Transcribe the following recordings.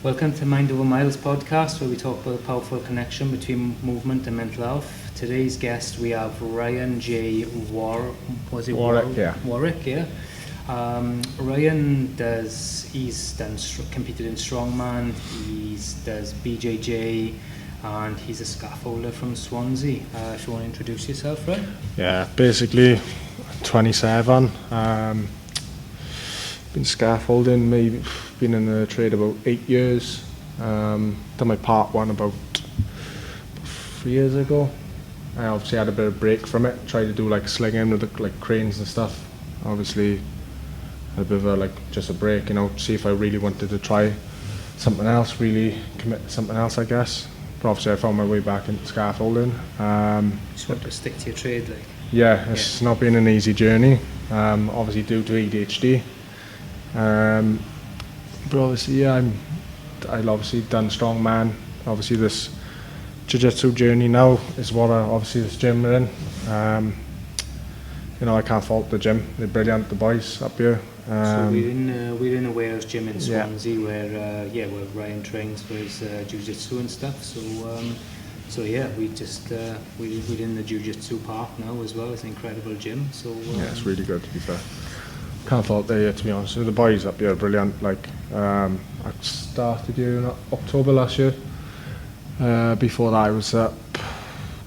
Welcome to Mind Over Miles podcast, where we talk about the powerful connection between movement and mental health. Today's guest, we have Ryan J. Warwick, yeah. Ryan competed in strongman, does BJJ, and he's a scaffolder from Swansea. If you want to introduce yourself, Ryan? Yeah, basically 27. Been scaffolding, maybe been in the trade about 8 years. Done my part one about 3 years ago. I obviously had a bit of break from it. Tried to do like slinging with like cranes and stuff. Obviously had a bit of just a break, see if I really wanted to try something else, really commit to something else, I guess. But obviously I found my way back into scaffolding. Just want to stick to your trade, like? Yeah, it's not been an easy journey. Obviously due to ADHD. But obviously, I've obviously done strongman. Obviously, this Jiu-Jitsu journey now is what obviously this gym we're in. I can't fault the gym. They're brilliant, the boys up here. So we're in a Wales gym in Swansea, where Ryan trains for his Jiu-Jitsu and stuff. So we're in the Jiu-Jitsu park now as well. It's an incredible gym. So yeah, it's really good, to be fair. Can't fault there, to be honest. The boys up here are brilliant. I started here in October last year. Before that, I was done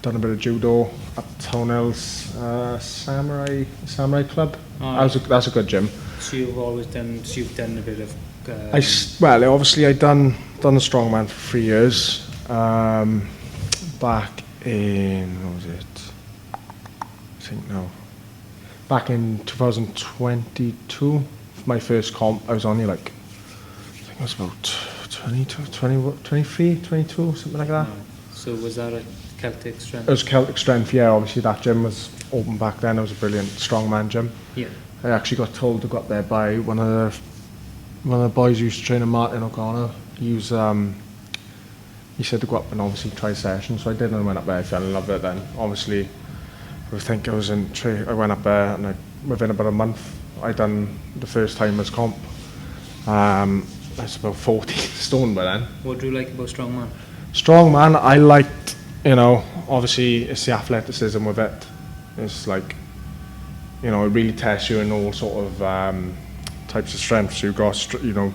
a bit of judo at Town Hills Samurai Club. That's a good gym. So you've done a bit of. Obviously I'd done the strongman for 3 years. Back in Back in 2022, my first comp, I was only I think I was about 23, 22, something like that. So was that a Celtic Strength? It was Celtic Strength, yeah. Obviously that gym was open back then. It was a brilliant strongman gym. Yeah. I actually got told to go up there by one of the boys who used to train in Martin O'Connor. He said to go up and obviously try a session, so I did, and I went up there. I fell in love with it then. Obviously, I went up there, and within about a month, I done the first timers comp. I was about 14 stone by then. What do you like about strongman? Strongman, I liked, obviously it's the athleticism with it. It's it really tests you in all sort of types of strengths. You've got, your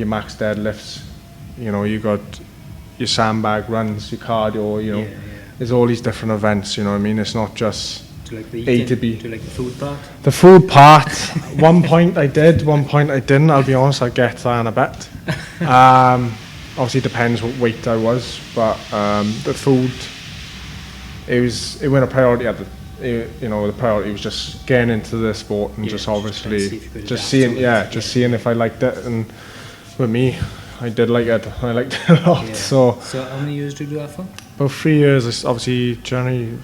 max deadlifts, you got your sandbag runs, your cardio, There's all these different events, It's not just A to B. Do you like the food part? The food part, one point I did, one point I didn't, I'll be honest, I'll get to that in a bit. Obviously it depends what weight I was, but the food, it went a priority at the priority was just getting into the sport and just obviously seeing if I liked it, and with me, I did like it. I liked it a lot. Yeah. So how many years did you do that for? About 3 years. Obviously, January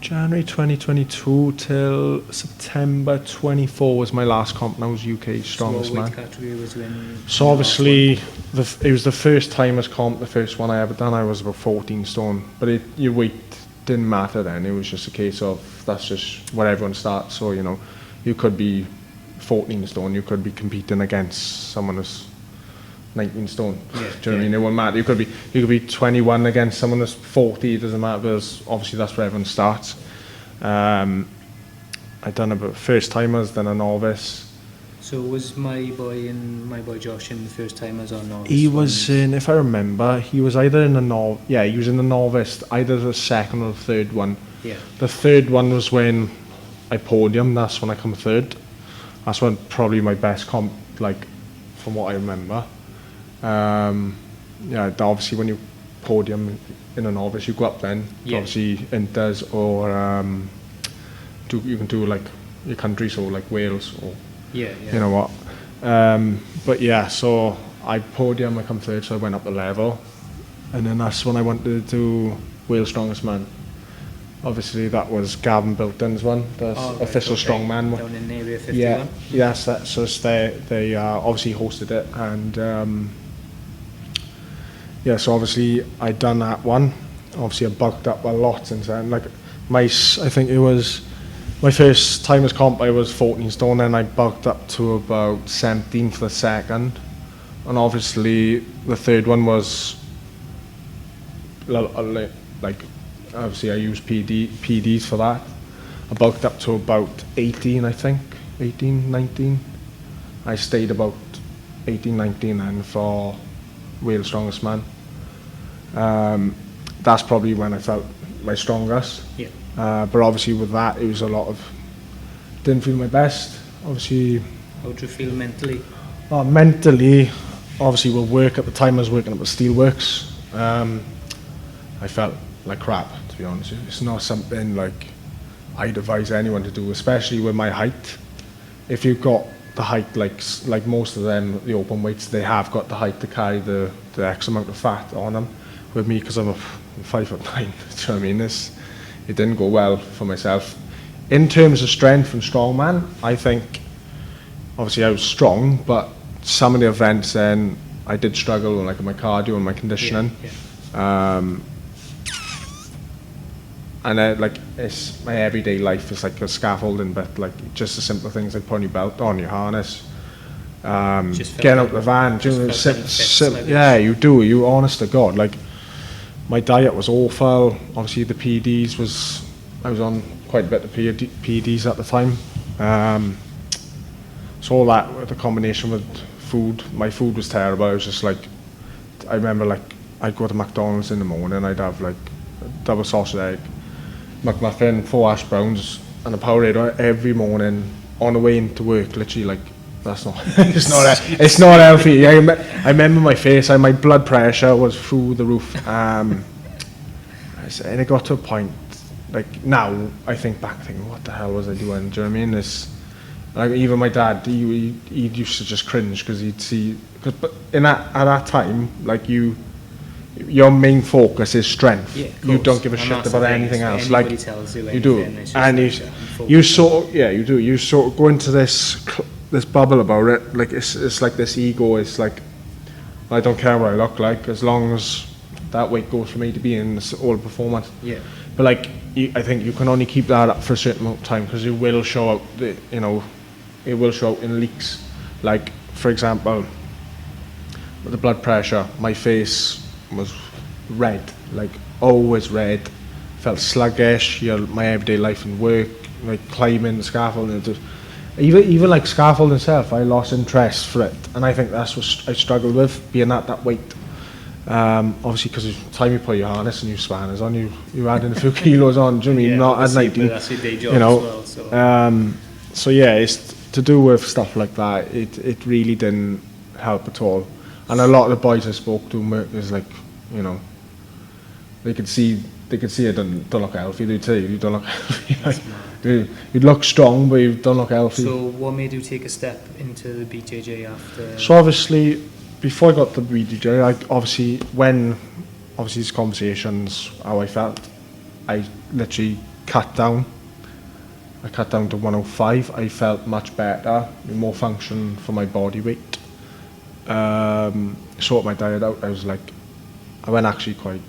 2022 till September 24 was my last comp, and I was UK strongest man. What weight category was you in? So obviously, it was the first timers comp, the first one I ever done. I was about 14 stone, but your weight didn't matter then. It was just a case of that's just where everyone starts. So you could be 14 stone, you could be competing against someone who's 19 stone. Yeah, do you know what I mean? It won't matter. You could be 21 against someone who's 40. It doesn't matter, because obviously that's where everyone starts. I'd done about first timers, then a novice. So was my boy Josh in the first timers or novice? He was in, if I remember, he was either in the he was in the novice, either the second or the third one. Yeah. The third one was when I podiumed. That's when I come third. That's when probably my best comp, from what I remember. Obviously when you podium in a novice, you go up then. Yeah. Obviously inters or you can do your country, so Wales or you know what. So I podium, I come third, so I went up the level, and then that's when I wanted to do Wales Strongest Man. Obviously that was Gavin Bilton's one, the official strongman one. Down in Area 51? Yes, they obviously hosted it, and so obviously I'd done that one. Obviously I bulked up a lot since then. I think it was My first time as comp, I was 14 stone, and I bulked up to about 17 for the second. And obviously, the third one was like obviously I used PDs for that. I bulked up to about 18, I think, 18, 19. I stayed about 18, 19 and for Wales Strongest Man. That's probably when I felt my strongest. Yeah. But obviously with that, it was a lot of, didn't feel my best. Obviously. How do you feel mentally? Mentally, obviously with work at the time, I was working at the steelworks. I felt like crap, to be honest with you. It's not something like I'd advise anyone to do, especially with my height. If you've got the height, like most of them, the open weights, they have got the height to carry the X amount of fat on them. With me, because I'm 5'9", do you know what I mean? It didn't go well for myself. In terms of strength and strongman, I think, obviously I was strong, but some of the events then, I did struggle with like my cardio and my conditioning. And like it's my everyday life is like a scaffolding, but like just the simple things like putting your belt on, your harness, getting out the van, yeah, you do. You honest to God, like my diet was awful. Obviously the PDs I was on quite a bit of PDs at the time. So all that with the combination with food, my food was terrible. I was just like, I remember like I'd go to McDonald's in the morning, I'd have like a double sausage egg, McMuffin, 4 hash browns and a Powerade every morning on the way into work. Literally, like that's not it's not healthy. I remember my face, my blood pressure was through the roof. And it got to a point, like now I think back thinking, what the hell was I doing? Do you know what I mean? Like even my dad, he used to just cringe because he'd see, but at that time, like your main focus is strength. Yeah, you don't give a shit about anything else. Like tells you do, and you sort of, you do. You sort of go into this bubble about it. Like it's like this ego. It's like I don't care what I look like as long as that weight goes for me to be in this all performance. Yeah. But like I think you can only keep that up for a certain amount of time because it will show out. It will show out in leaks. Like for example, with the blood pressure, my face was red, like always red. Felt sluggish. My everyday life and work, like climbing the scaffolding, even like scaffolding itself, I lost interest for it, and I think that's what I struggled with, being at that weight. Obviously, because the time you put your harness and your spanners on, you add in a few kilos on. Do you know what I mean? Not at 19. That's your day job as well. So yeah, it's to do with stuff like that. It really didn't help at all. And a lot of the boys I spoke to is like, they could see I don't look healthy. They'd say you don't look healthy. You look strong, but you don't look healthy. So what made you take a step into the BJJ after? So obviously, before I got to the BJJ, when these conversations, how I felt, I literally cut down. I cut down to 105. I felt much better, more function for my body weight. Sort my diet out. I went actually quite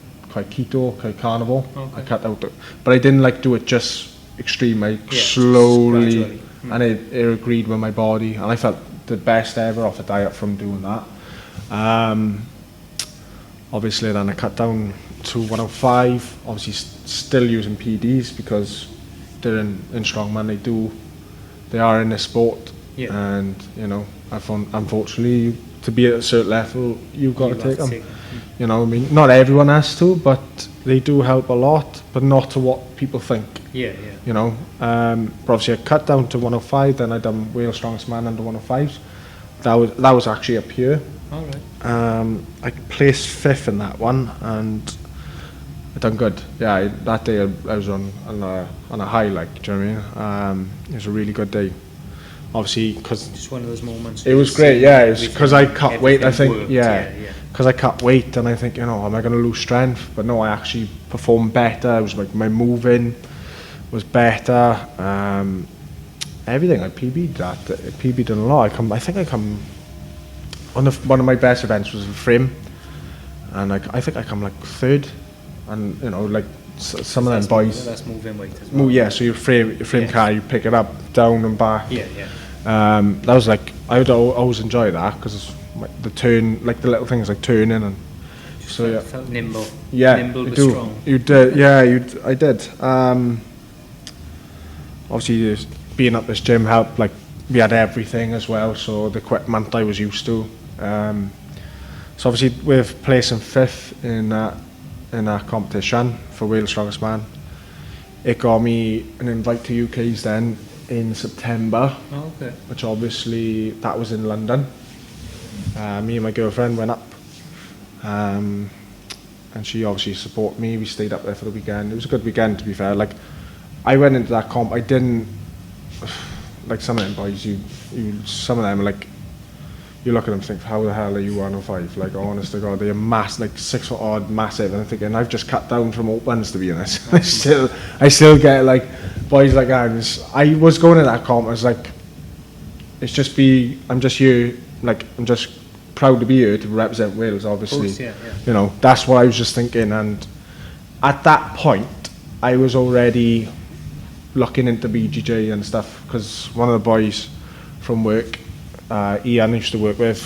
keto, quite carnivore. Okay. I cut out, but I didn't do it just extreme. I slowly, and it agreed with my body, and I felt the best ever off a diet from doing that. Obviously, then I cut down to 105. Obviously, still using PDs because they're in strongman. They are in this sport, and I found, unfortunately, to be at a certain level, you've got to take them. I mean, not everyone has to, but they do help a lot, but not to what people think. But obviously I cut down to 105, then I done Wales Strongest Man under 105s. That was actually a pure. All right. I placed 5th in that one, and I done good. Yeah, that day I was on a high, like, do you know what I mean? It was a really good day. Obviously, because just one of those moments. It was great, yeah. It was because I cut weight. I think, because I cut weight, and I think, am I going to lose strength? But no, I actually performed better. I was like, my moving was better. Everything I PB'd that. PB'd a lot. I think I come on one of my best events was in frame, and I think I come like 3rd, and some of them boys. That's moving weight as well. Yeah, so your frame car, you pick it up down and back. Yeah. That was like, I would always enjoy that because the turn, like the little things like turning and so yeah. Felt nimble. Yeah, nimble but do. strong. You did, yeah. I did. Obviously, being at this gym helped. Like we had everything as well, so the equipment I was used to. So obviously, with placing 5th in that competition for Wales Strongest Man, it got me an invite to UK's then in September. Oh, okay. Which obviously that was in London. Me and my girlfriend went up, and she obviously supported me. We stayed up there for the weekend. It was a good weekend, to be fair. Like I went into that comp, I didn't like some of them boys. Some of them like you look at them and think, how the hell are you 105? Like honest to God, they're like 6 foot odd, massive. And I'm thinking, I've just cut down from opens, to be honest. I still get like boys like that. I was going to that comp. I was like, I'm just here. Like I'm just proud to be here to represent Wales. Obviously, Of course, yeah. you know, that's what I was just thinking. And at that point, I was already looking into BJJ and stuff because one of the boys from work, Ian, I used to work with,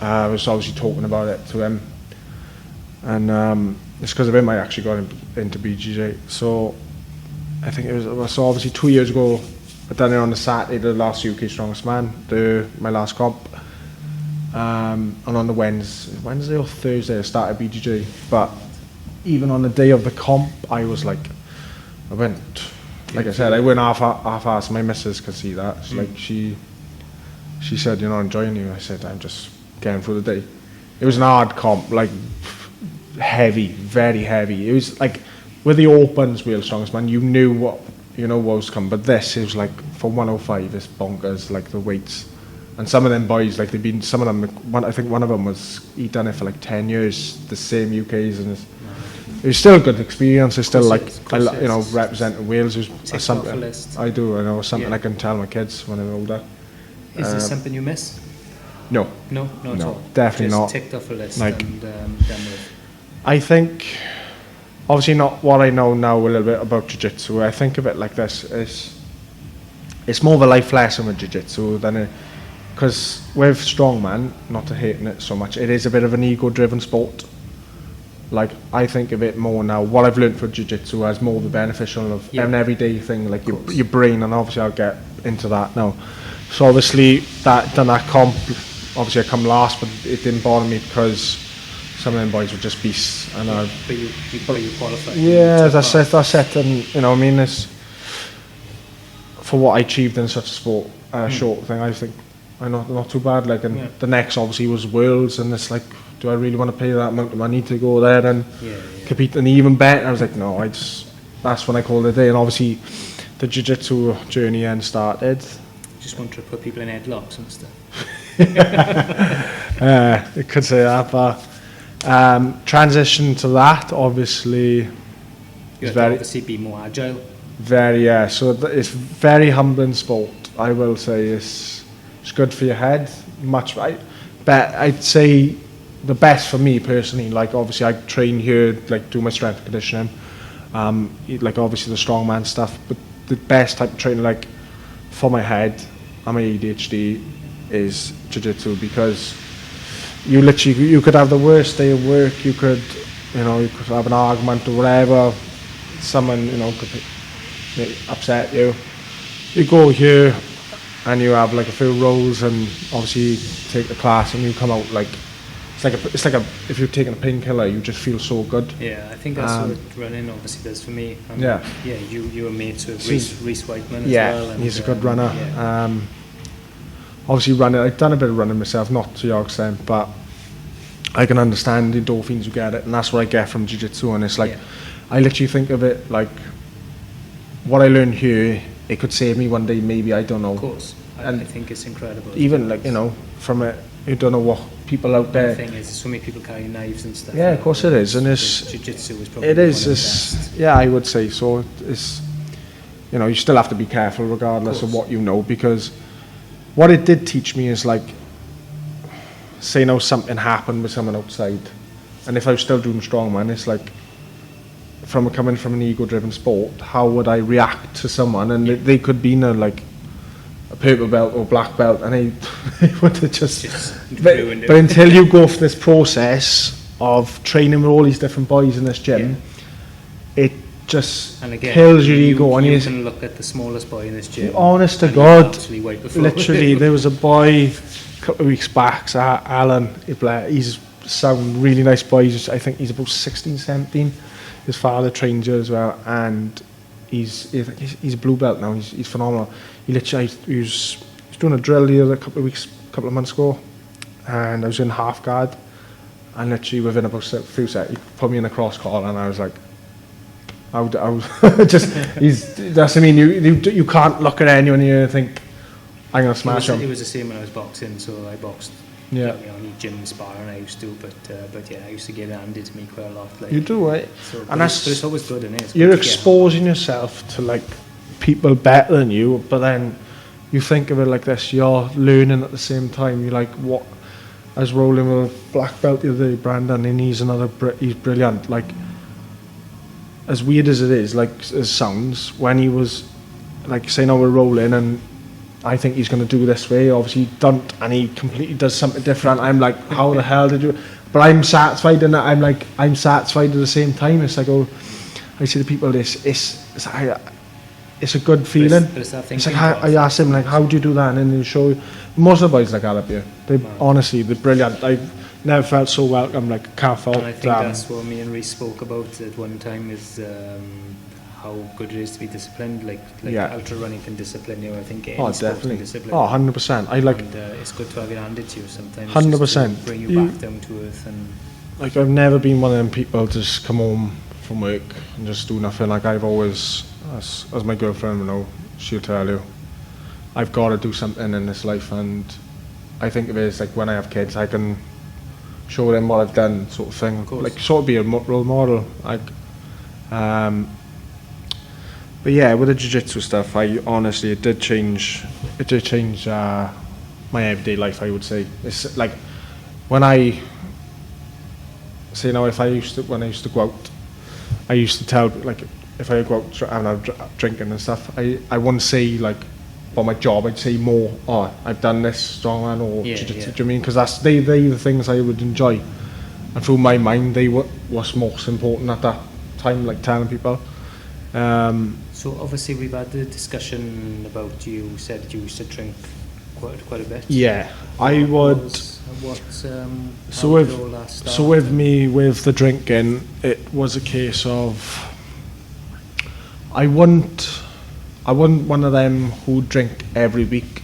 was obviously talking about it to him, and it's because of him I actually got into BJJ. So I think it was so obviously 2 years ago. I done it on the Saturday, the last UK Strongest Man, my last comp, and on the Wednesday or Thursday I started BJJ. But even on the day of the comp, I was like, I went half-assed. My missus could see that. It's like she said, "You're not enjoying you." I said, "I'm just getting through the day." It was an hard comp, like heavy, very heavy. It was like with the opens, Wales Strongest Man, you knew what was coming. But this, it was like for 105, it's bonkers, like the weights. And some of them boys, like some of them. I think one of them he'd done it for like 10 years, the same UKs, and it was still a good experience. It's still like representing Wales. It was something I do. I know something I can tell my kids when I'm older. Is this something you miss? No, not at all. Definitely just not. Ticked off a list like, and done with. I think, obviously not what I know now a little bit about Jiu-Jitsu. I think of it like this: it's more of a life lesson with Jiu-Jitsu than because with strongman, not to hating it so much, it is a bit of an ego-driven sport. Like I think of it more now. What I've learned for Jiu-Jitsu as more the beneficial of an everyday thing, like your brain, and obviously I'll get into that now. So obviously done that comp. Obviously I come last, but it didn't bother me because some of them boys were just beasts. And but you qualified. Yeah, that's it. And you know, I mean, this for what I achieved in such a sport, short thing. I think I'm not too bad. Like, and the next obviously was Worlds, and it's like, do I really want to pay that amount of money to go there and compete in even better? I was like, no, that's when I called it a day. And obviously the Jiu-Jitsu journey then started. Just want to put people in headlocks and stuff. You could say that, but transition to that obviously You have to obviously be more agile. Very, so it's very humbling sport. I will say it's good for your head. But I'd say the best for me personally. Like obviously I train here, like do my strength and conditioning, like obviously the strongman stuff. But the best type of training, like for my head and my ADHD, is Jiu-Jitsu, because you could have the worst day of work. You could have an argument or whatever. Someone could upset you. You go here and you have like a few rolls, and obviously take the class, and you come out like it's like if you're taking a painkiller, you just feel so good. Yeah, I think that's what running obviously does for me. You were mates with Reece Whiteman as well. And, he's a good runner. Obviously running, I've done a bit of running myself, not to your extent, but I can understand the endorphins you get it, and that's what I get from Jiu-Jitsu. And it's like I literally think of it like what I learned here, it could save me one day, maybe, I don't know. Of course, I think it's incredible. Even like from it, you don't know what people out there. The thing is, so many people carry knives and stuff. Yeah, of course it is, and it's Jiu-Jitsu is probably one of the best. Yeah, I would say so. It's you still have to be careful regardless of what you know, because what it did teach me is like, say something happened with someone outside, and if I was still doing strongman, it's like from coming from an ego-driven sport, how would I react to someone? And they could be like a purple belt or black belt, and they would have just ruined it. But until you go through this process of training with all these different boys in this gym, it just kills your ego. And you can look at the smallest boy in this gym. Honest to God, literally, there was a boy a couple of weeks back, Alan. He's some really nice boy. I think he's about 16, 17. His father trained here as well, and he's a blue belt now. He's phenomenal. He was doing a drill here a couple of months ago, and I was in half guard, and literally within about a few seconds, he put me in a cross collar, and I was like, I was just, that's what I mean. You can't look at anyone here and think, I'm gonna smash him. It was the same when I was boxing, so I boxed. Yeah. You know, gym sparring I used to, but yeah, I used to get it handed to me quite a lot. Like, you do, right? So, but it's always good, isn't it? You're exposing yourself to like people better than you, but then you think of it like this: you're learning at the same time. You're like, what? I was rolling with a black belt the other day, Brandon, and he's brilliant. Like, as weird as it is, like it sounds, when he was like saying, "Oh, we're rolling," and I think he's going to do this way. Obviously, he don't, and he completely does something different. I'm like, how the hell did you? But I'm satisfied in that. I'm satisfied at the same time. It's like, oh, I say to people, it's a good feeling. But it's that thing. It's like I asked him, like, how do you do that? And then he'll show you. Most of the boys like that up here. Honestly, they're brilliant. I've never felt so welcome. Like, can't fault. And I think that's what me and Reece spoke about at one time is. How good it is to be disciplined, like ultra running can discipline you. I think any sport can discipline. 100%. And it's good to have it handed to you sometimes. 100%. Bring you back down to earth. And like, I've never been one of them people to just come home from work and just do nothing. Like, I've always, as my girlfriend will know, she'll tell you, I've got to do something in this life. And I think of it as like when I have kids, I can show them what I've done, sort of thing. Like, sort of be a role model. Like, but yeah, with the jiu-jitsu stuff, it did change my everyday life, I would say. It's like, when I used to go out, I used to tell, like, if I go out and I'm drinking and stuff, I wouldn't say, like, about my job, I'd say more, I've done this, strongman, or jiu-jitsu, do you know what I mean? Because they're the things I would enjoy. And through my mind, they were what's most important at that time, like telling people. So obviously we've had the discussion about, you said you used to drink quite a bit. Yeah, I would. So with me, with the drinking, it was a case of I wasn't one of them who drink every week.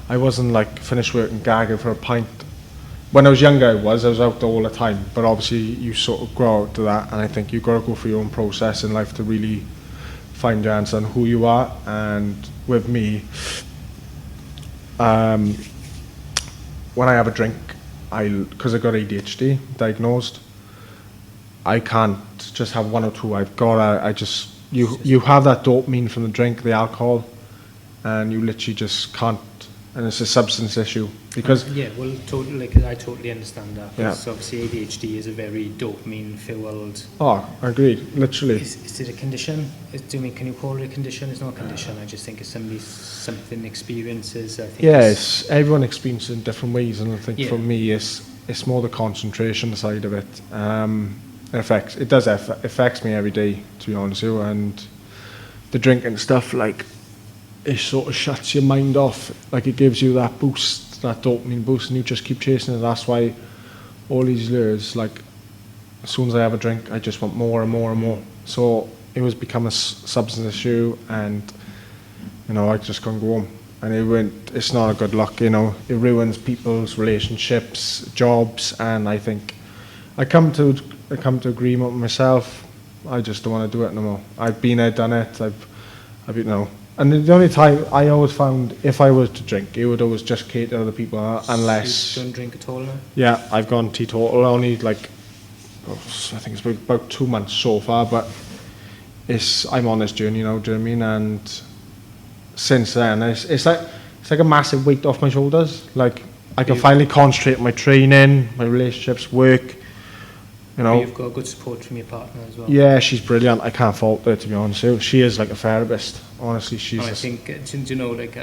I wasn't like finish work and gagging for a pint. When I was younger, I was out all the time. But obviously, you sort of grow out to that, and I think you've got to go through your own process in life to really find your answer on who you are. And with me, when I have a drink, because I got ADHD diagnosed, I can't just have one or two. You have that dopamine from the drink, the alcohol, and you literally just can't. And it's a substance issue because I totally understand that. Because obviously ADHD is a very dopamine fueled. Oh, I agree. Literally. Is it a condition? Can you call it a condition? It's not a condition. I just think it's something experiences. I think yes, everyone experiences in different ways, and I think for me, it's more the concentration side of it. It affects me every day, to be honest with you, and the drinking stuff, like, it sort of shuts your mind off. Like, it gives you that boost, that dopamine boost, and you just keep chasing it. That's why all these years, like, as soon as I have a drink, I just want more and more and more. So it was become a substance issue, and I just can't go home. And it's not a good luck, it ruins people's relationships, jobs, and I think I come to agreement with myself. I just don't want to do it no more. I've been there, done it. And the only time I always found, if I was to drink, it would always just cater to other people, unless. So you don't drink at all now? Yeah, I've gone teetotal. Only I think it's about 2 months so far, but I'm on this journey, do you know what I mean? And since then, it's like a massive weight off my shoulders. Like, I can finally concentrate on my training, my relationships, work. You know, you've got good support from your partner as well. yeah, she's brilliant. I can't fault her, to be honest with you. She is like a therapist. Honestly, she's. And I think, do you know, like,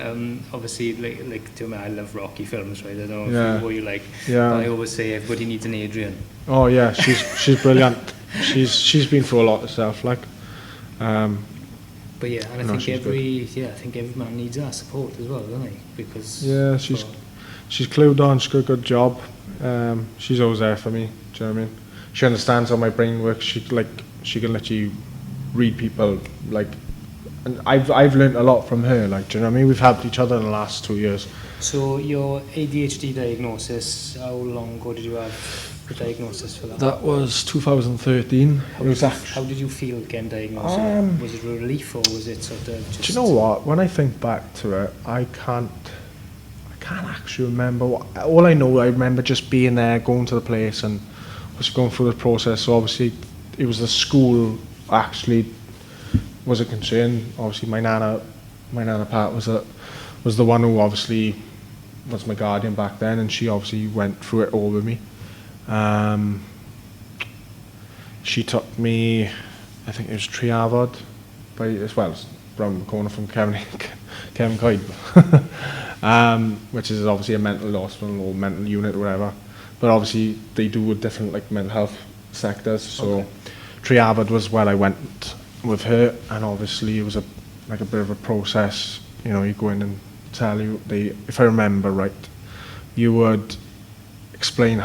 obviously, like to me, I love Rocky films, right? I don't know Yeah. if you, what you like, Yeah. but I always say everybody needs an Adrian. Oh yeah, she's brilliant. She's been through a lot herself, like. But yeah, and I No, think she's I think every man needs that support as well, doesn't he? Because Yeah, she's clued on. She's got a good job. She's always there for me. Do you know what I mean? She understands how my brain works. She can let you read people, like, and I've learned a lot from her. Like, do you know what I mean? We've helped each other in the last 2 years. So your ADHD diagnosis, how long ago did you have the diagnosis for that? That was 2013. How did you feel getting diagnosed? Was it a relief or was it sort of just... Do you know what? When I think back to it, I can't actually remember. All I know, I remember just being there, going to the place, and was going through the process. So obviously, it was the school actually was a concern. Obviously, my nana part was the one who obviously was my guardian back then, and she obviously went through it all with me. She took me, I think it was Triavod, as well as round the corner from Kevin Coyd, which is obviously a mental hospital or mental unit or whatever. But obviously they do with different like mental health sectors. So Triavod was where I went with her, and obviously it was a bit of a process. You know, you go in and tell you, if I remember right, you would explain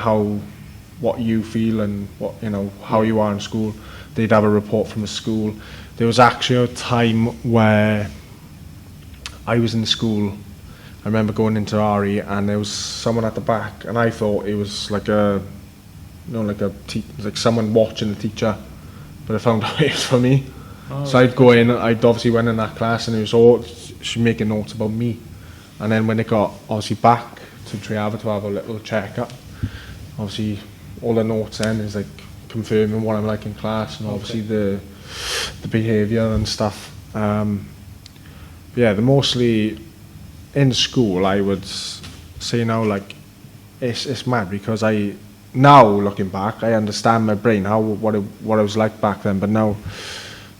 what you feel and what, you know, how you are in school. They'd have a report from the school. There was actually a time where I was in school. I remember going into RE and there was someone at the back, and I thought it was like like someone watching the teacher, but I found out it was for me. So I'd go in, I'd obviously went in that class, and it was all she making notes about me. And then when it got obviously back to Triava to have a little checkup, obviously all the notes then is like confirming what I'm like in class, and obviously the behaviour and stuff. Yeah, the mostly in school I would say now, like, it's mad because now looking back I understand my brain what it was like back then. But now,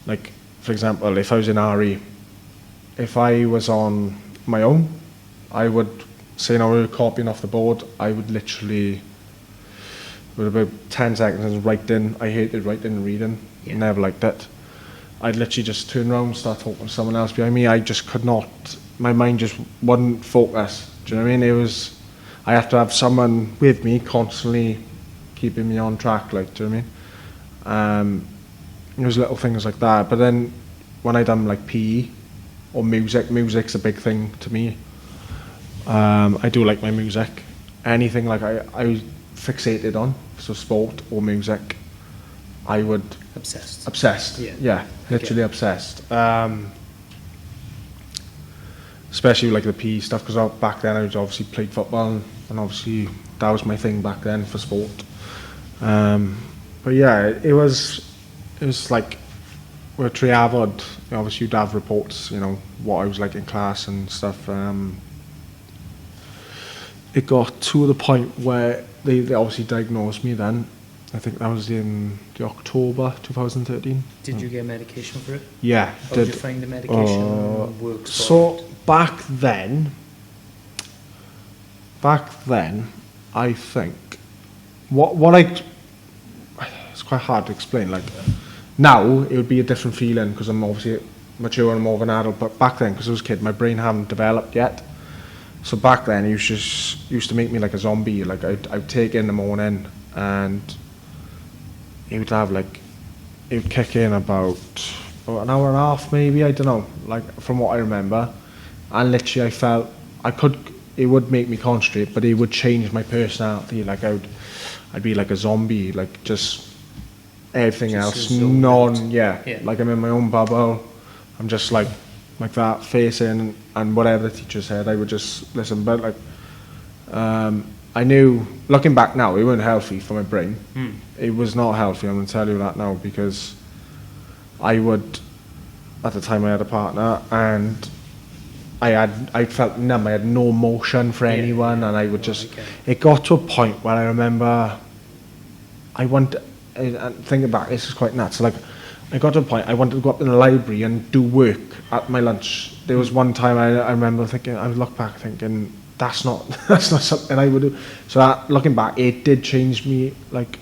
like, for example, if I was in RE, if I was on my own, I would say now we were copying off the board, I would literally with about 10 seconds writing. I hated writing and reading. Never liked it. I'd literally just turn around and start talking to someone else behind me. I just could not, my mind just wouldn't focus. Do you know what I mean? I have to have someone with me constantly keeping me on track, like, do you know what I mean? It was little things like that. But then when I done like PE or music's a big thing to me. I do like my music. Anything like I fixated on, so sport or music, I would... Obsessed. Yeah, literally obsessed. Especially like the PE stuff, because back then I was obviously played football, and obviously that was my thing back then for sport. But yeah, it was like with Triavod, obviously you'd have reports, you know, what I was like in class and stuff. It got to the point where they obviously diagnosed me then. I think that was in the October 2013. Did you get medication for it? Yeah. How did you find the medication works? So back then, I think it's quite hard to explain. Like, now it would be a different feeling because I'm obviously mature and more of an adult. But back then, because I was a kid, my brain hadn't developed yet. So back then, it used to make me like a zombie. Like, I'd take in the morning, and it would kick in about an hour and a half, maybe, I don't know, like, from what I remember. And literally I felt it would make me concentrate, but it would change my personality. Like, I'd be like a zombie, like, just everything else, like I'm in my own bubble. I'm just like that, facing, and whatever the teacher said, I would just listen. But like, I knew, looking back now, it wasn't healthy for my brain. It was not healthy, I'm going to tell you that now, because at the time I had a partner, and I felt numb, I had no emotion for anyone, and I would just, it got to a point where I remember, and thinking back, this is quite nuts. Like, I got to a point I wanted to go up in the library and do work at my lunch. There was one time I remember thinking, I look back thinking, that's not something I would do. So that, looking back, it did change me, like,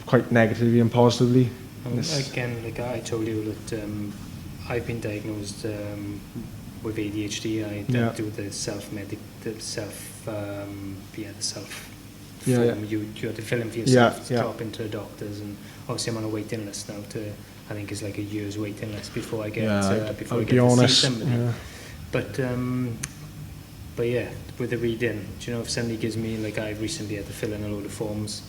quite negatively and positively. Again, like I told you that I've been diagnosed with ADHD. I do the self. You have to fill in for yourself to drop into the doctors, and obviously I'm on a waiting list now to, I think it's like a year's waiting list before I get before I get to see somebody. Yeah. But yeah, with the reading, do you know, if somebody gives me, like I recently had to fill in a load of forms,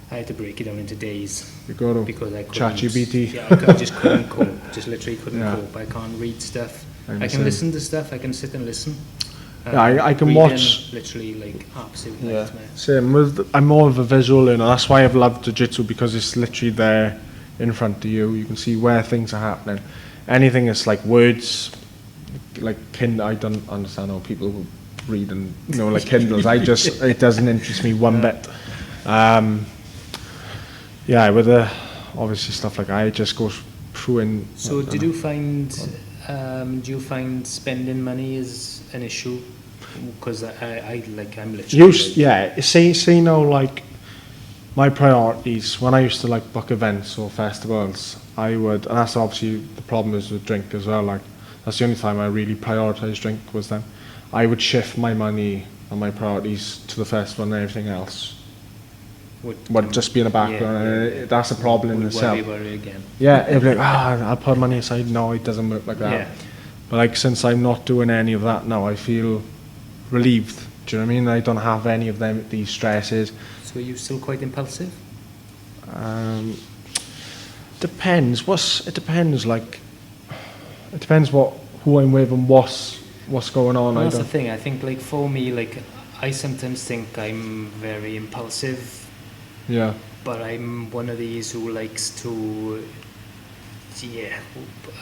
I had to break it down into days. You got to because I couldn't. ChatGPT. Yeah, I just couldn't cope. Just literally couldn't cope. I can't read stuff. I can listen to stuff. I can sit and listen. I can watch. Literally, like absolutely nightmare. Same. I'm more of a visual learner. That's why I've loved Jiu-Jitsu, because it's literally there in front of you. You can see where things are happening. Anything that's like words, like I don't understand how people read and like Kindles. It doesn't interest me one bit. With obviously stuff like I just go through in. So do you find spending money is an issue? Because I'm literally. See now, like my priorities when I used to like book events or festivals, I would, and that's obviously the problem is with drink as well. Like that's the only time I really prioritised drink was then. I would shift my money and my priorities to the festival and everything else. Would just be in the background. That's a problem in itself. Worry again. Yeah, it'd be like, I'll put money aside. No, it doesn't work like that. Yeah. But like since I'm not doing any of that now, I feel relieved. Do you know what I mean? I don't have any of these stresses. So are you still quite impulsive? Depends. It depends. Like, it depends who I'm with and what's going on. Well, that's the thing. I think like for me, like I sometimes think I'm very impulsive. Yeah. But I'm one of these who likes to. Yeah,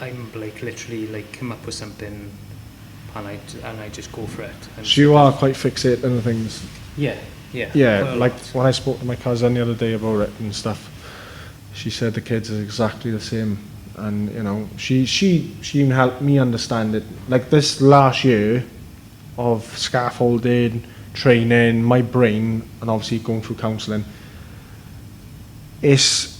I'm like literally like come up with something, and I just go for it. So you are quite fixated on things. Yeah. Yeah, like when I spoke to my cousin the other day about it and stuff, she said the kids are exactly the same, and she even helped me understand it. Like this last year of scaffolding, training, my brain, and obviously going through counselling, it's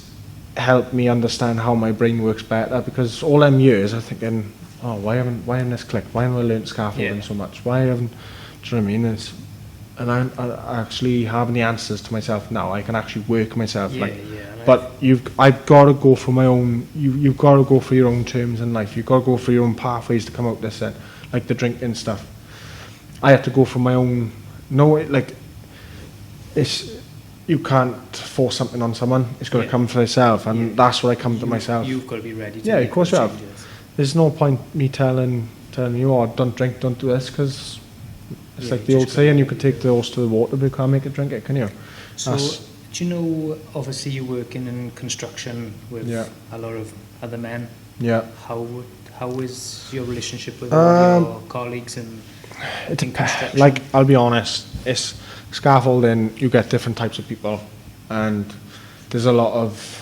helped me understand how my brain works better, because all them years I'm thinking, why haven't this clicked? Why haven't I learnt scaffolding so much? Why haven't, do you know what I mean? And I'm actually having the answers to myself now. I can actually work myself. But I've got to go for my own. You've got to go for your own terms in life. You've got to go for your own pathways to come out this end, like the drinking stuff. I have to go for my own. You can't force something on someone. It's got to come for yourself, and that's what I come to myself. You've got to be ready to of course you have. There's no point me telling you, don't drink, don't do this, because it's like the old saying, you can take the horse to the water, but you can't make it drink it, can you? So, do you know, obviously you're working in construction with a lot of other men. Yeah. How is your relationship with all your colleagues in construction? Like, I'll be honest, it's scaffolding, you get different types of people, and there's a lot of,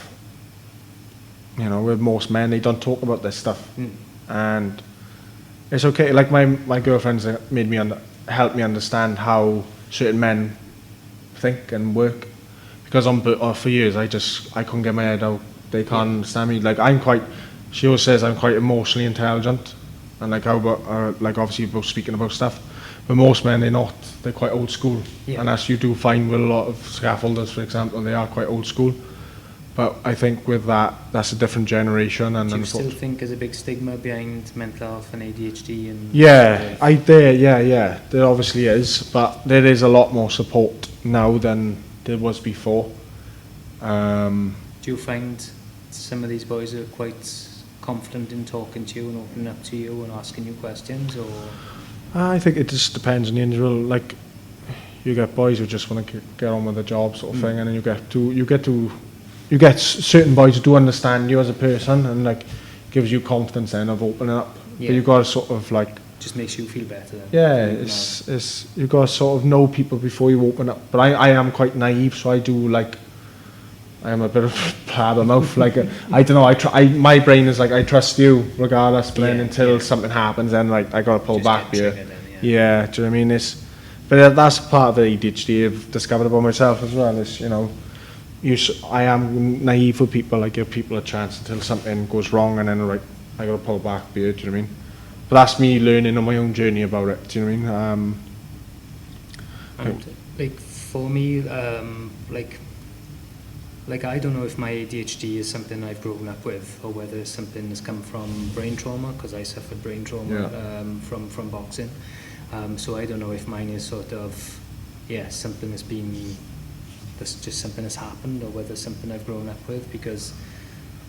with most men, they don't talk about this stuff, and it's okay. Like my girlfriends made me help me understand how certain men think and work, because for years I couldn't get my head out. They can't understand me. Like she always says I'm quite emotionally intelligent, and like obviously about speaking about stuff. But most men, they're not. They're quite old school. Yeah. And as you do find with a lot of scaffolders, for example, they are quite old school. But I think with that's a different generation. And do you still think there's a big stigma behind mental health and ADHD? There obviously is. But there is a lot more support now than there was before. Do you find some of these boys are quite confident in talking to you and opening up to you and asking you questions, or...? I think it just depends on the individual. Like, you get boys who just want to get on with the job, sort of thing, and then you get certain boys who do understand you as a person, and like gives you confidence then of opening up. Yeah. But you got to sort of like just makes you feel better. Then. Yeah, it's you got to sort of know people before you open up. But I am quite naive, so I do like I am a bit of a blabbermouth. Like, I don't know. My brain is like, I trust you regardless. But then until something happens, then like I gotta pull Just back get here. triggered then, Yeah, do you know what I mean? But that's part of the ADHD I've discovered about myself as well. Is, you know, I am naive with people. I give people a chance until something goes wrong, and then like I gotta pull back here. Do you know what I mean? But that's me learning on my own journey about it. Do you know what I mean? And like for me, like I don't know if my ADHD is something I've grown up with, or whether it's something that's come from brain trauma, because I suffered brain trauma from boxing. So I don't know if mine is sort of something that's just something that's happened, or whether it's something I've grown up with, because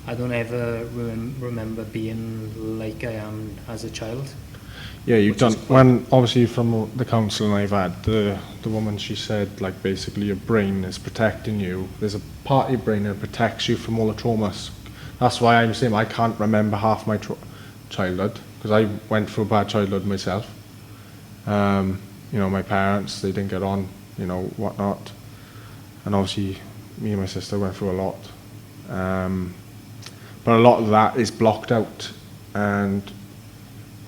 I don't ever remember being like I am as a child. Yeah, you've done, when obviously from the counselling I've had, the woman, she said like basically your brain is protecting you. There's a part of your brain that protects you from all the traumas. That's why I'm saying I can't remember half my childhood, because I went through a bad childhood myself. You know, my parents, they didn't get on, you know, whatnot. And obviously me and my sister went through a lot. But a lot of that is blocked out, and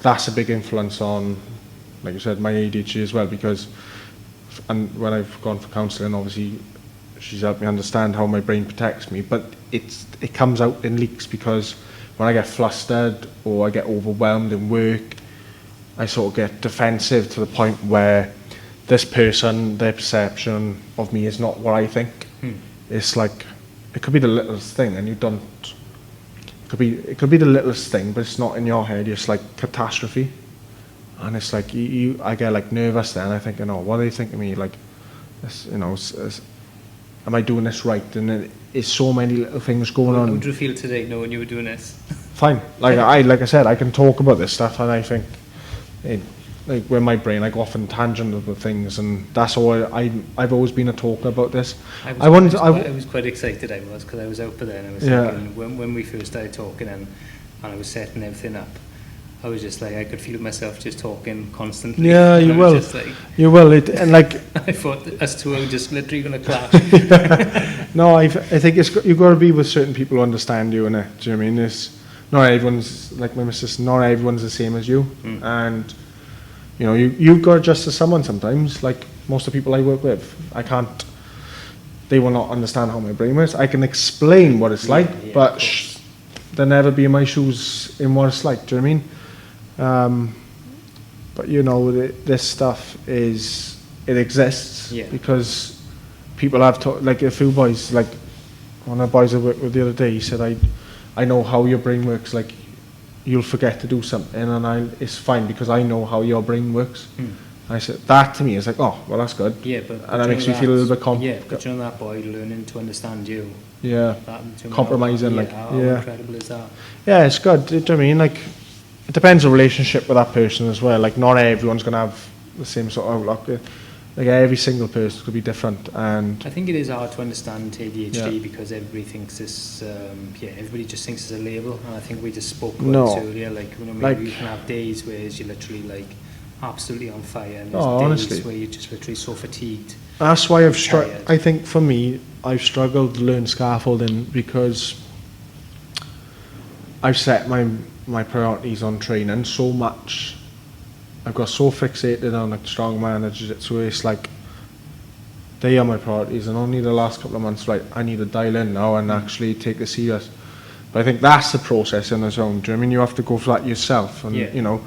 that's a big influence on, like you said, my ADHD as well, because when I've gone for counselling, obviously she's helped me understand how my brain protects me, but it comes out in leaks, because when I get flustered or I get overwhelmed in work, I sort of get defensive to the point where this person, their perception of me is not what I think. It's like, it could be the littlest thing, and you don't. It could be the littlest thing, but it's not in your head. It's like catastrophe, and it's like I get like nervous then. I think, you know, what do they think of me? Like, this, you know, am I doing this right? And it's so many little things going on. How do you feel today knowing you were doing this? Fine. Like I said, I can talk about this stuff, and I think, like when my brain, I go off in tangent about things, and that's all. I've always been a talker about this. I was quite excited. Because I was out there and I was thinking, when we first started talking and I was setting everything up, I was just like, I could feel myself just talking constantly. Yeah, you will. Like, you will. And like I thought us two are just literally going to clash. No, I think you've got to be with certain people who understand you, and do you know what I mean? Not everyone's like my missus. Not everyone's the same as you, and you know, you've got to adjust to someone sometimes. Like most of the people I work with, they will not understand how my brain works. I can explain what it's like, but they'll never be in my shoes in what it's like. Do you know what I mean? But you know, this stuff it exists because people have like a few boys, like one of the boys I worked with the other day, he said, I know how your brain works. Like, you'll forget to do something, and it's fine because I know how your brain works. I said, that to me is like, oh, well, that's good. Yeah, but and that makes me feel a little bit Yeah, but you know that boy learning to understand you. Yeah, compromising. How incredible is that? Yeah, it's good. Do you know what I mean? Like, it depends on the relationship with that person as well. Like, not everyone's going to have the same sort of outlook. Like, every single person could be different. And I think it is hard to understand ADHD because everybody thinks this, everybody just thinks it's a label. And I think we just spoke about this earlier. Like, you know, maybe you can have days where you're literally like absolutely on fire, and there's days where you're just literally so fatigued. That's why I think for me, I've struggled to learn scaffolding because I've set my priorities on training so much. I've got so fixated on like strongman and jiu-jitsu. It's like they are my priorities, and only the last couple of months, right, I need to dial in now and actually take this serious. But I think that's the process in its own. Do you know what I mean? You have to go for that yourself, and you know,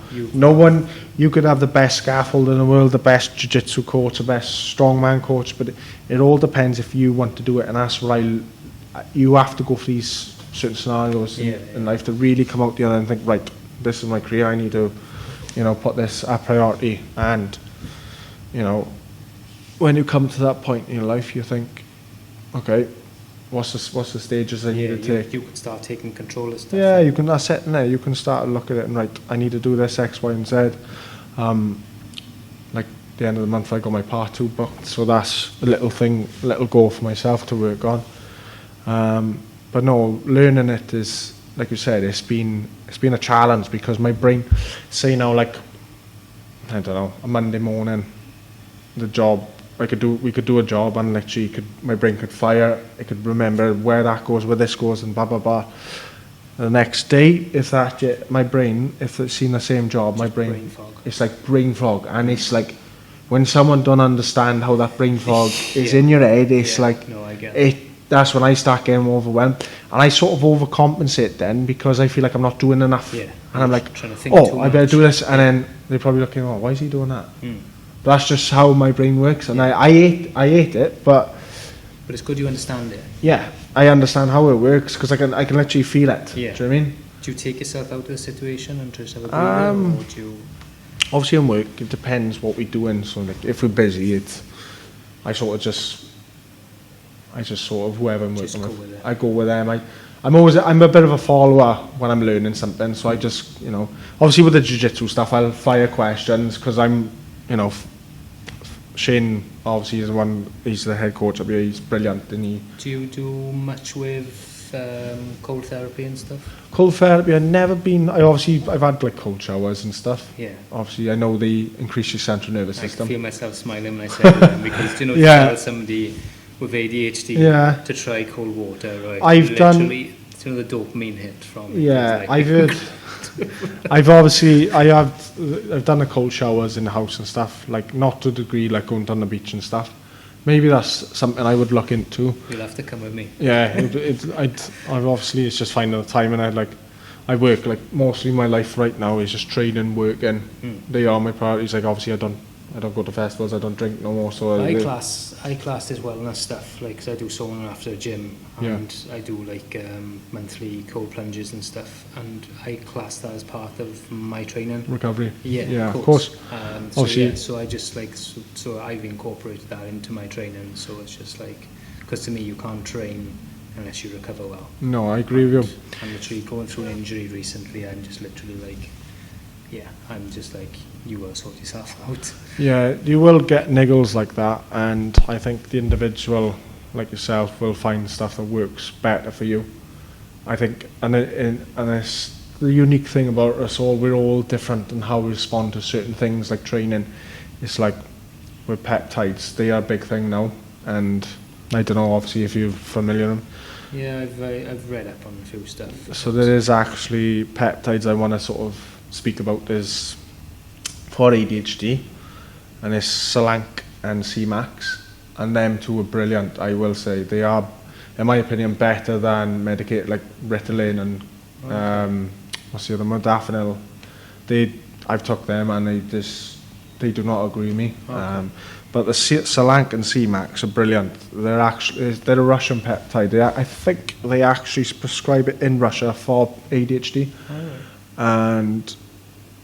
you could have the best scaffold in the world, the best jiu-jitsu coach, the best strongman coach, but it all depends if you want to do it, and that's what you have to go for these certain scenarios in life to really come out the other and think, right, this is my career, I need to, you know, put this a priority. And you know, when you come to that point in your life, you think, okay, what's the stages I need to take? You could start taking control of stuff. Yeah, you can. That's it. There, you can start to look at it and right, I need to do this X, Y, and Z. Like the end of the month, I got my part 2 booked, so that's a little goal for myself to work on. But no, learning it is, like you said, it's been a challenge because my brain, say now, like, I don't know, a Monday morning, the job we could do a job and literally my brain could fire. It could remember where that goes, where this goes, and blah blah blah. The next day, my brain, if it's seen the same job, my brain, it's like brain fog, and it's like when someone don't understand how that brain fog is in your head, it's like no, I get it. That's when I start getting overwhelmed, and I sort of overcompensate then because I feel like I'm not doing enough, and I'm like, oh, I better do this, and then they're probably looking, oh, why is he doing that? But that's just how my brain works, and I hate it, but it's good you understand it. Yeah, I understand how it works because I can literally feel it. Yeah. Do you know what I mean? Do you take yourself out of the situation and just have a breather, or do you? Obviously, in work, it depends what we're doing. So, like, if we're busy, I just sort of whoever I'm working with, I go with them. I'm a bit of a follower when I'm learning something. So I just, obviously with the jiu-jitsu stuff, I'll fire questions because I'm, Shane obviously is he's the head coach up here, he's brilliant, and Do you do much with cold therapy and stuff? Cold therapy, I've had like cold showers and stuff. Yeah. Obviously I know they increase your central nervous system. I feel myself smiling when I say that because to tell somebody with ADHD to try cold water, right? I've done the dopamine hit from it. Yeah, I've heard I've done the cold showers in the house and stuff, like not to the degree like going down the beach and stuff. Maybe that's something I would look into. You'll have to come with me. Yeah, obviously it's just finding the time, and I work like mostly my life right now is just training, working. They are my priorities. Like obviously I don't go to festivals, I don't drink no more. So I class as wellness stuff, like 'cause I do sauna after the gym, and I do like monthly cold plunges and stuff, and I class that as part of my training. Recovery. Yeah, of course. So I just so I've incorporated that into my training. So it's just like, because to me you can't train unless you recover well. No, I agree with you. I'm literally going through an injury recently. I'm just literally like, I'm just like, you will sort yourself out. Yeah, you will get niggles like that, and I think the individual like yourself will find stuff that works better for you. I think, and it's the unique thing about us all. We're all different in how we respond to certain things, like training. It's like with peptides, they are a big thing now, and I don't know, obviously, if you're familiar with them. Yeah, I've read up on a few stuff. So there is actually peptides I want to sort of speak about is for ADHD, and it's Salank and C-Max, and them two are brilliant. I will say they are, in my opinion, better than medicate like Ritalin and what's the other one, Modafinil. I've took them and they do not agree with me. Okay. But the Salank and C-Max are brilliant. They're a Russian peptide. I think they actually prescribe it in Russia for ADHD. Oh, right. And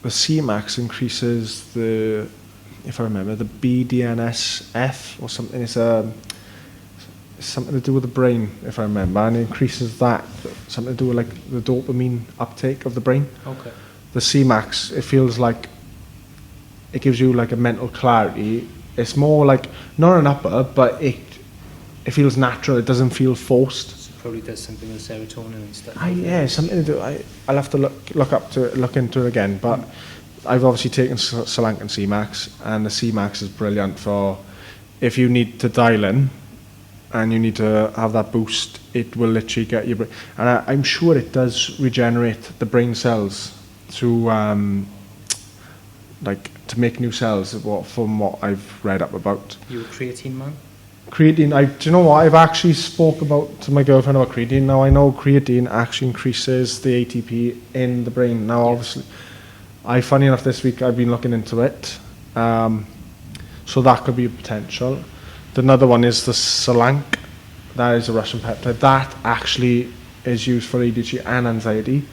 the C-Max increases if I remember, the BDNSF or something. It's something to do with the brain, if I remember, and it increases that, something to do with like the dopamine uptake of the brain. Okay. The C-Max, it feels like it gives you like a mental clarity. It's more like not an upper, but it feels natural. It doesn't feel forced. So it probably does something with serotonin and stuff. Something to do. I'll have to look into it again. But I've obviously taken Salank and C-Max, and the C-Max is brilliant for if you need to dial in and you need to have that boost. It will literally get your brain, and I'm sure it does regenerate the brain cells to to make new cells, from what I've read up about. You a creatine man? Creatine, do you know what? I've actually spoke to my girlfriend about creatine. Now I know creatine actually increases the ATP in the brain. Now obviously, funny enough, this week I've been looking into it. So that could be a potential. Another one is the Salank. That is a Russian peptide. That actually is used for ADHD and anxiety.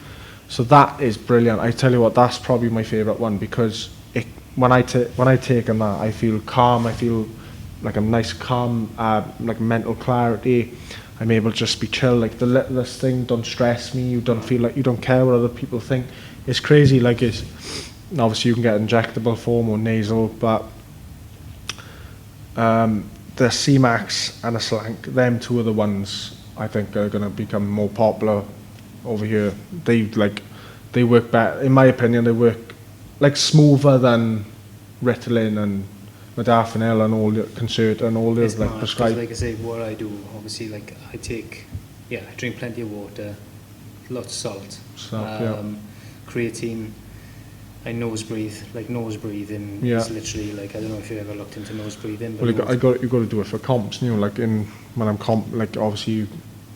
So that is brilliant. I tell you what, that's probably my favourite one, because when I take that, I feel calm. I feel like a nice calm, like mental clarity. I'm able to just be chill. Like the littlest thing don't stress me. You don't feel like you don't care what other people think. It's crazy. Like obviously you can get injectable form or nasal, but the C-Max and the Salank, them two are the ones I think are going to become more popular over here. They work better, in my opinion. They work like smoother than Ritalin and modafinil and all the Concerta and all the It's like mad, 'cause prescribed. like I say, what I do, obviously, like I drink plenty of water, lots of salt, creatine. I nose breathe, like nose breathing is literally like, I don't know if you've ever looked into nose breathing, but Well, you got to do it for comps, you know, like when I'm like obviously.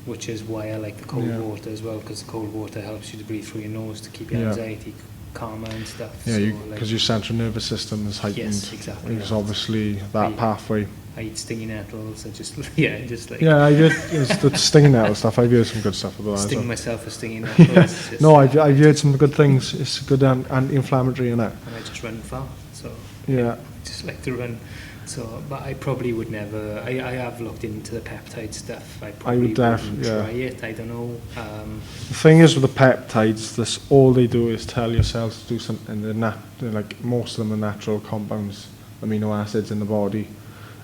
Which is why I like the cold water as well, because the cold water helps you to breathe through your nose to keep your anxiety calmer and stuff. Yeah, because your central nervous system is heightened. Yes, exactly. There's obviously that pathway. I eat stinging nettles. I just like. Yeah, I heard the stinging nettle stuff. I've heard some good stuff about that. Sting myself with stinging nettles. Yeah. No, I've heard some good things. It's good anti-inflammatory in it. And I just run far, so yeah, I just like to run. So, but I probably would never. I have looked into the peptide stuff. I probably wouldn't try it. I don't know. The thing is with the peptides, all they do is tell your cells to do something. They're like most of them are natural compounds, amino acids in the body.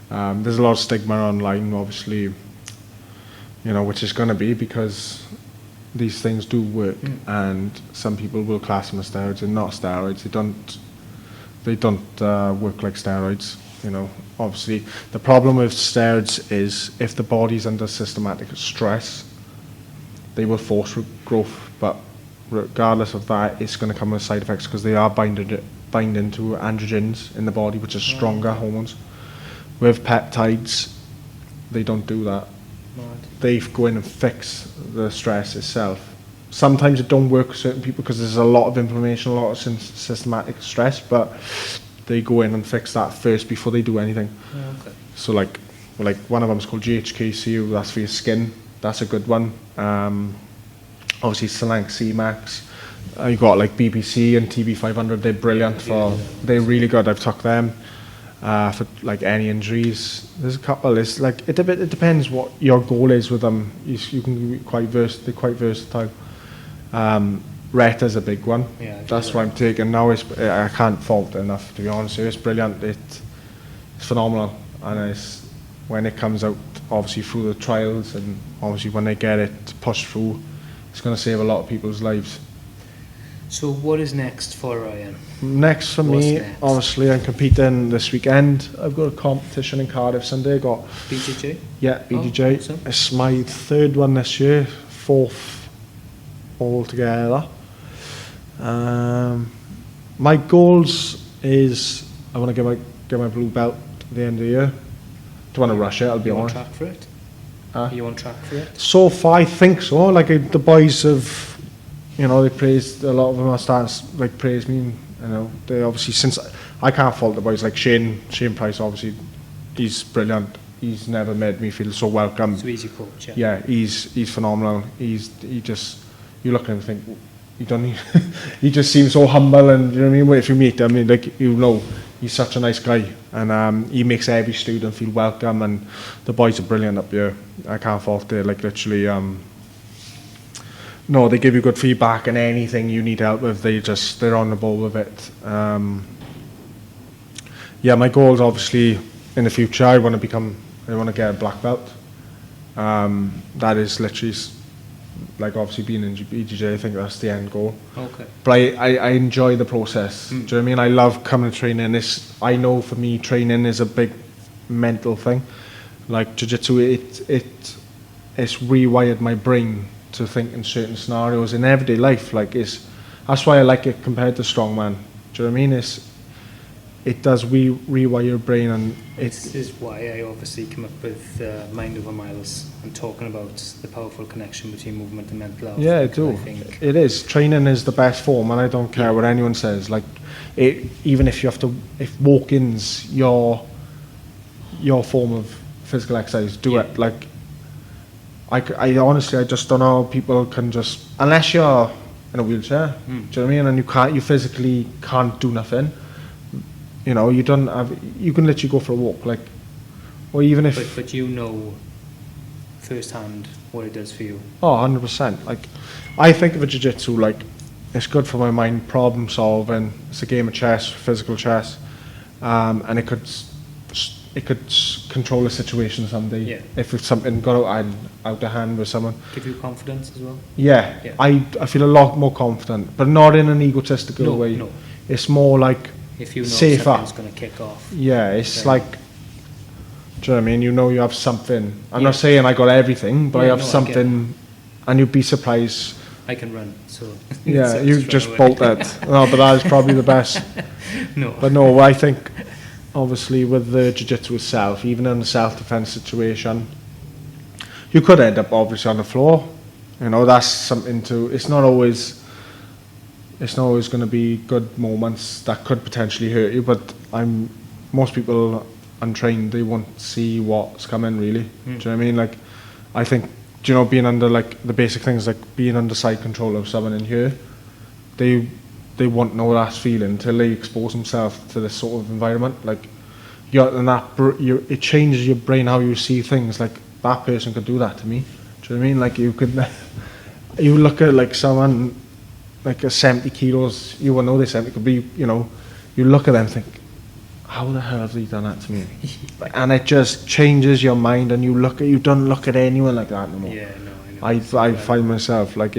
There's a lot of stigma online, obviously, you know, which is going to be because these things do work, and some people will class them as steroids and not steroids. They don't work like steroids. You know, obviously, the problem with steroids is if the body's under systematic stress, they will force growth. But regardless of that, it's going to come with side effects because they are binding to androgens in the body, which are stronger hormones. With peptides, they don't do that. They go in and fix the stress itself. Sometimes it don't work for certain people because there's a lot of inflammation, a lot of systematic stress, but they go in and fix that first before they do anything. Okay. So like one of them is called GHKCU, that's for your skin. That's a good one. Obviously Selank C-Max. You got like BBC and TB500, they're brilliant they're really good. I've took them. For like any injuries, there's a couple. It's like it depends what your goal is with them. You can be they're quite versatile. Reta's a big one. Yeah, that's what I'm taking now. I can't fault it enough, to be honest. It's brilliant. It's phenomenal, and when it comes out, obviously through the trials, and obviously when they get it pushed through, it's going to save a lot of people's lives. So what is next for Ryan? Next for me, obviously I'm competing this weekend. I've got a competition in Cardiff Sunday. I got BJJ? Yeah, BJJ. Awesome. It's my third one this year, fourth altogether. My goals is I want to get my blue belt at the end of the year. Don't want to rush it, I'll be honest. You on track for it? Are you on track for it? So far, I think so. Like the boys have, you know, they praised, a lot of them are starting to like praise me. You know, they obviously, since I can't fault the boys, like Shane Price, obviously, he's brilliant. He's never made me feel so welcome. So he's your coach, yeah? Yeah, he's phenomenal. You look at him and think, he just seems so humble, and you know what I mean? If you meet him, I mean, like, you know, he's such a nice guy, and he makes every student feel welcome, and the boys are brilliant up here. I can't fault it, like literally, no, they give you good feedback, and anything you need help with, they're on the ball with it. Yeah, my goal is obviously in the future, I want to get a black belt. That is literally, like, obviously being in BJJ, I think that's the end goal. Okay. But I enjoy the process. Do you know what I mean? I love coming to training. I know for me, training is a big mental thing. Like Jiu-Jitsu, it's rewired my brain to think in certain scenarios in everyday life. Like, that's why I like it compared to strongman. Do you know what I mean? It does rewire your brain, and this is why I obviously come up with Mind Over Miles and talking about the powerful connection between movement and mental health. Yeah, I do. It is. Training is the best form, and I don't care what anyone says. Like, even if if walking's your form of physical exercise, do it. Like, I honestly, I just don't know how people can just, unless you're in a wheelchair, do you know what I mean? And you physically can't do nothing. You know, you can literally go for a walk, like, or even if. But you know, firsthand what it does for you. Oh, 100%. Like, I think of a jiu-jitsu like it's good for my mind, problem solving. It's a game of chess, physical chess, and it could control a situation someday. Yeah. If something got out of hand with someone. Give you confidence as well. Yeah. I feel a lot more confident, but not in an egotistical way. No. It's more like If you know safer. something's going to kick off. Yeah, it's then- like, do you know what I mean? You know you have something. I'm Yeah. not saying I got everything, but I Yeah, have no, I get something, and you'd be surprised. I can run, so... Yeah, so you straight just away. bolt that. No, but that is probably the best. No. But no, I think, obviously, with the jiu-jitsu itself, even in a self-defense situation, you could end up obviously on the floor. You know, that's something to. It's not always going to be good moments that could potentially hurt you. But most people untrained, they won't see what's coming really. Do you know what I mean? Like, I think, do you know, being under like the basic things like being under side control of someone in here, they won't know that feeling until they expose themselves to this sort of environment. Like, it changes your brain how you see things. Like, that person could do that to me. Do you know what I mean? Like, you look at like someone like a 70 kilos, you will know they're 70, could be, you know, you look at them and think, how the hell have they done that to me? And it just changes your mind, and you don't look at anyone like that anymore. Yeah, no, I know. I find myself like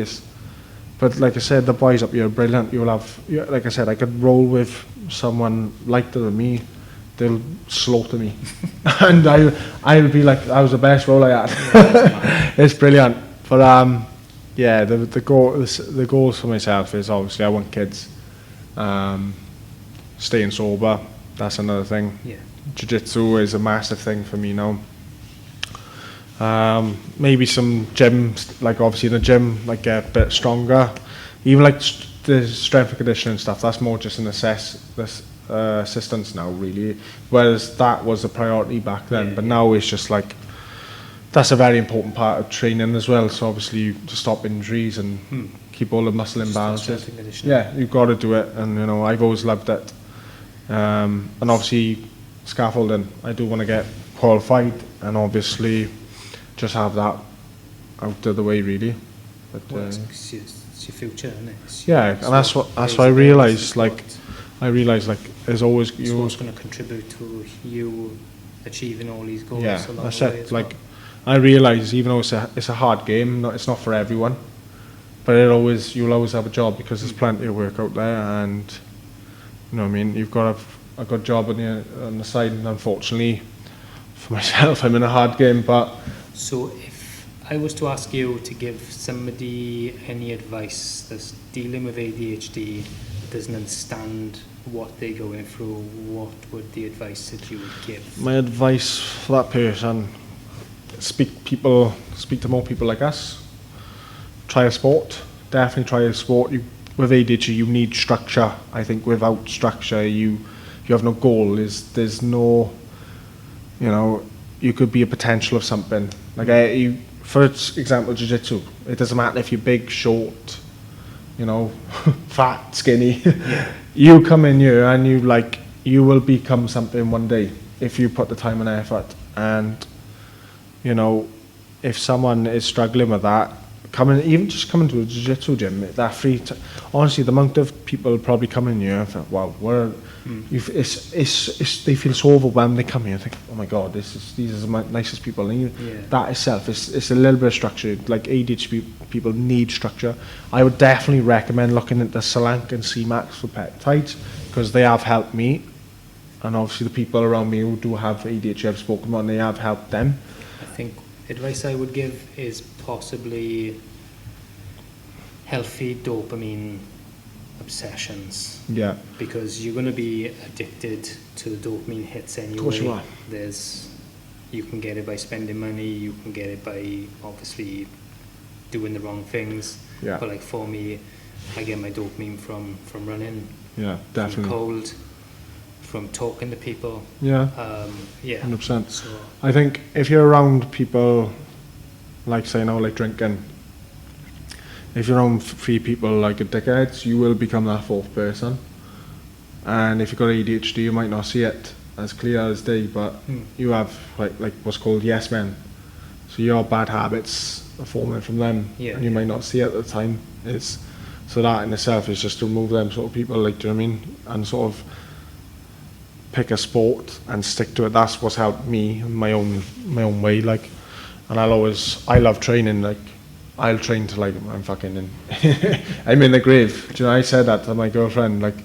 but like I said, the boys up here are brilliant. Like I said, I could roll with someone lighter than me, they'll slaughter me, and I'll be like, that was the best roll I had. Yeah, It's brilliant. But yeah, the goals for myself is obviously I want kids, staying sober. That's another thing. yeah. Jiu-jitsu is a massive thing for me now. Maybe some gym, like obviously in the gym, like get a bit stronger. Even like the strength and conditioning stuff, that's more just an assistance now really. Whereas that was a priority back then, Yeah, but yeah. now it's just like, that's a very important part of training as well. So obviously to stop injuries and keep all the muscle Strength imbalances. and conditioning. Yeah, you've got to do it, and you know, I've always loved it. And obviously scaffolding, I do want to get qualified, and obviously just have that out of the way really. But Well, it's your future, isn't it? yeah, and that's what I realised. Like, there's always it's you. what's going to contribute to you achieving all these goals. Yeah, along that's the way it. as Like, well. I realise even though it's a hard game, it's not for everyone, but you'll always have a job because there's plenty of work out there, and you know what I mean. You've got a good job on the side, and unfortunately for myself, I'm in a hard game. But So if I was to ask you to give somebody any advice that's dealing with ADHD, doesn't understand what they're going through, what would the advice that you would give? my advice for that person: speak to more people like us. Try a sport. Definitely try a sport. With ADHD, you need structure. I think without structure, you have no goal. There's no, you know, you could be a potential of something. Like for example, jiu-jitsu. It doesn't matter if you're big, short, you know, fat, skinny. Yeah. You come in here and you will become something one day if you put the time and effort. And you know, if someone is struggling with that, even just coming to a jiu-jitsu gym, that honestly, the amount of people probably come in here and think, wow, they feel so overwhelmed. They come here and think, oh my god, these are my nicest people. And that itself it's a little bit of structure. Like, ADHD people need structure. I would definitely recommend looking at the Solank and C-Max for peptides, because they have helped me, and obviously the people around me who do have ADHD I've spoken about, and they have helped them. I think advice I would give is possibly healthy dopamine obsessions. Yeah. Because you're going to be addicted to the dopamine hits anyway. Of course you are. You can get it by spending money, you can get it by obviously doing the wrong things. Yeah. But like for me, I get my dopamine from running, Yeah, from definitely. cold, from talking to people. Yeah. Yeah. 100%. So I think if you're around people, like say now, like drinking, if you're around three people like a dickheads, you will become that fourth person. And if you've got ADHD, you might not see it as clear as day, but you have like what's called yes men. So your bad habits are forming from them, Yeah, and you might not see it at the time. So that in itself is just to remove them sort of people, like, do you know what I mean? And sort of pick a sport and stick to it. That's what's helped me in my own way. Like, and I love training. Like, I'll train till I'm fucking in. I'm in the grave. Do you know? I said that to my girlfriend. Like,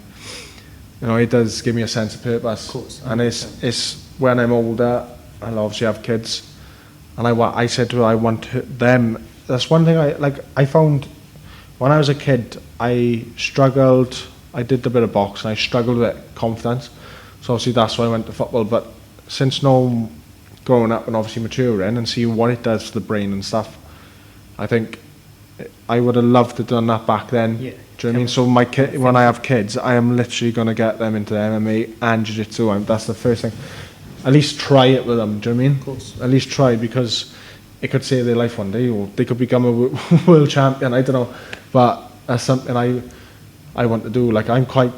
you know, it does give me a sense of purpose. Of course. And it's when I'm older, I'll obviously have kids, and I said to her, I want them. That's one thing I found when I was a kid. I struggled. I did a bit of boxing. I struggled with confidence. So obviously that's why I went to football. But since now growing up and obviously maturing and seeing what it does to the brain and stuff, I think I would have loved to have done that back then. Yeah. Do you know what I mean? So my kid, when I have kids, I am literally going to get them into MMA and Jiu-Jitsu. That's the first thing. At least try it with them. Do you know what I mean? Of course. At least try, because it could save their life one day, or they could become a world champion. I don't know, but that's something I want to do. Like I am quite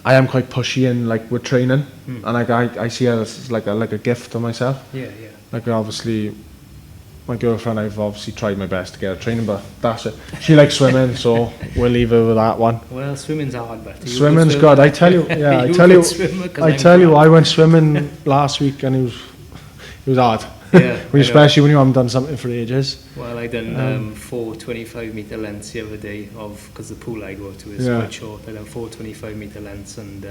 pushy in like with training, and like I see it as like a gift to myself. Yeah. Like obviously, my girlfriend, I've obviously tried my best to get her training, but that's it. She likes swimming, so we'll leave her with that one. Well, swimming's hard, but swimming's good. I tell you, yeah. I tell you, I went swimming last week, and it was hard. Yeah, especially when you haven't done something for ages. Well, I done 4 25-meter lengths the other day, because the pool I go to is quite short. I done 4 25-meter lengths, and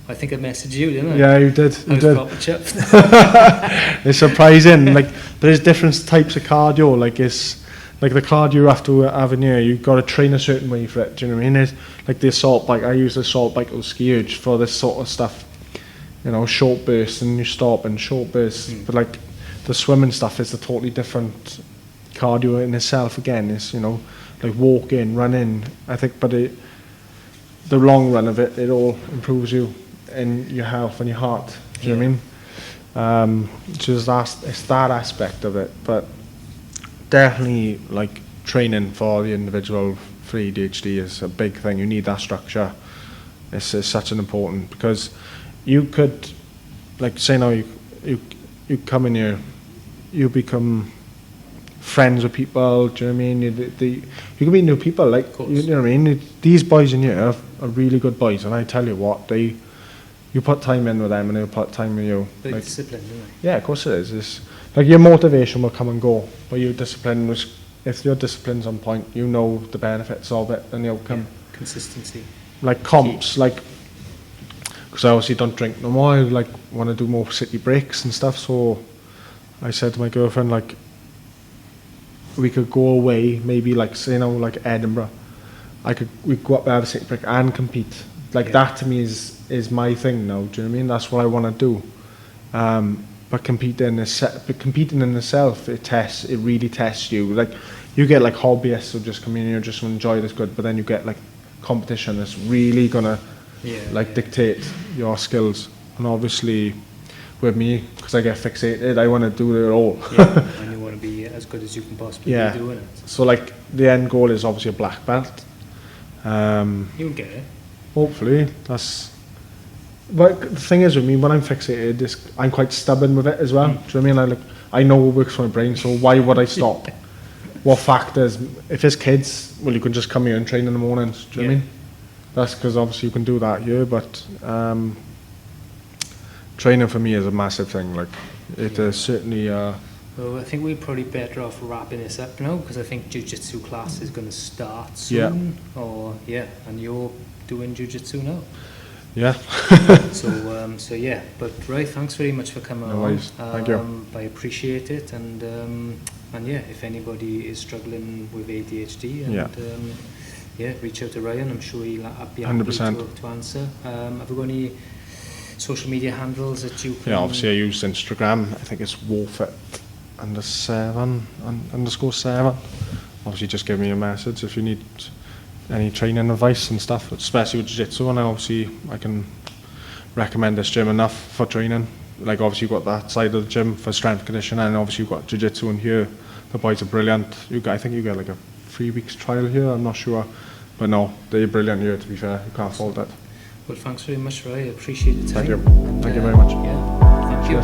I think I messaged you, didn't I? Yeah, you did. I was proper chuffed. It's surprising. Like there's different types of cardio. Like it's like the cardio you have to have in here. You've got to train a certain way for it. Do you know what I mean? There's, like the assault bike. I use the assault bike or ski urge for this sort of stuff. You know, short bursts and you stop and short bursts. But like the swimming stuff is a totally different cardio in itself. Again, it's, you know, like walking, running. I think, but the long run of it all improves you in your health and your heart. Do you know what I mean? It's that aspect of it. But definitely, like training for the individual for ADHD is a big thing. You need that structure. It's such an important, because you could, like, say now you come in here, you become friends with people. Do you know what I mean? You can meet new people. Like, you know what I mean? These boys in here are really good boys, and I tell you what, you put time in with them, and they'll put time with you. Very like, disciplined, isn't it? Yeah, of course it is. It's like your motivation will come and go, but your discipline if your discipline's on point, you know the benefits of it and the outcome. Yeah. Consistency. Like comps, like, because I obviously don't drink no more. I like want to do more city breaks and stuff. So I said to my girlfriend, like, we could go away, maybe like, say, you know, like Edinburgh. We go up there, have a city break and compete. Like that to me is my thing now. Do you know what I mean? That's what I want to do. But competing in itself, it really tests you. Like you get like hobbyists who just come in here just to enjoy this good, but then you get like competition that's really gonna dictate your skills. And obviously with me, because I get fixated, I want to do it all. And you want to be as good as you can possibly be doing it. So like the end goal is obviously a black belt. You'll get it. Hopefully. But the thing is with me, when I'm fixated, I'm quite stubborn with it as well. Do you know what I mean? I know what works for my brain, so why would I stop? What factors? If it's kids, well, you can just come here and train in the mornings. Do you know what I mean? That's because obviously you can do that here, but training for me is a massive thing. Like it is certainly. Well, I think we're probably better off wrapping this up now, because I think Jiu-Jitsu class is going to start soon. And you're doing Jiu-Jitsu now. Yeah. So yeah, but right, thanks very much for coming on. No worries. Thank you. I appreciate it, and yeah, if anybody is struggling with ADHD, and reach out to Ryan. I'm sure he'll be happy to answer. Have you got any social media handles that you can? Yeah, obviously I use Instagram. I think it's Warwick _7. Obviously just give me a message if you need any training advice and stuff, especially with Jiu-Jitsu, and I can recommend this gym enough for training. Like obviously you've got that side of the gym for strength conditioning, and obviously you've got Jiu-Jitsu in here. The boys are brilliant. I think you get like a 3 weeks trial here, I'm not sure, but no, they're brilliant here, to be fair. You can't fault that. Well, thanks very much, Ray. I appreciate the time. Thank you very much. Thank you.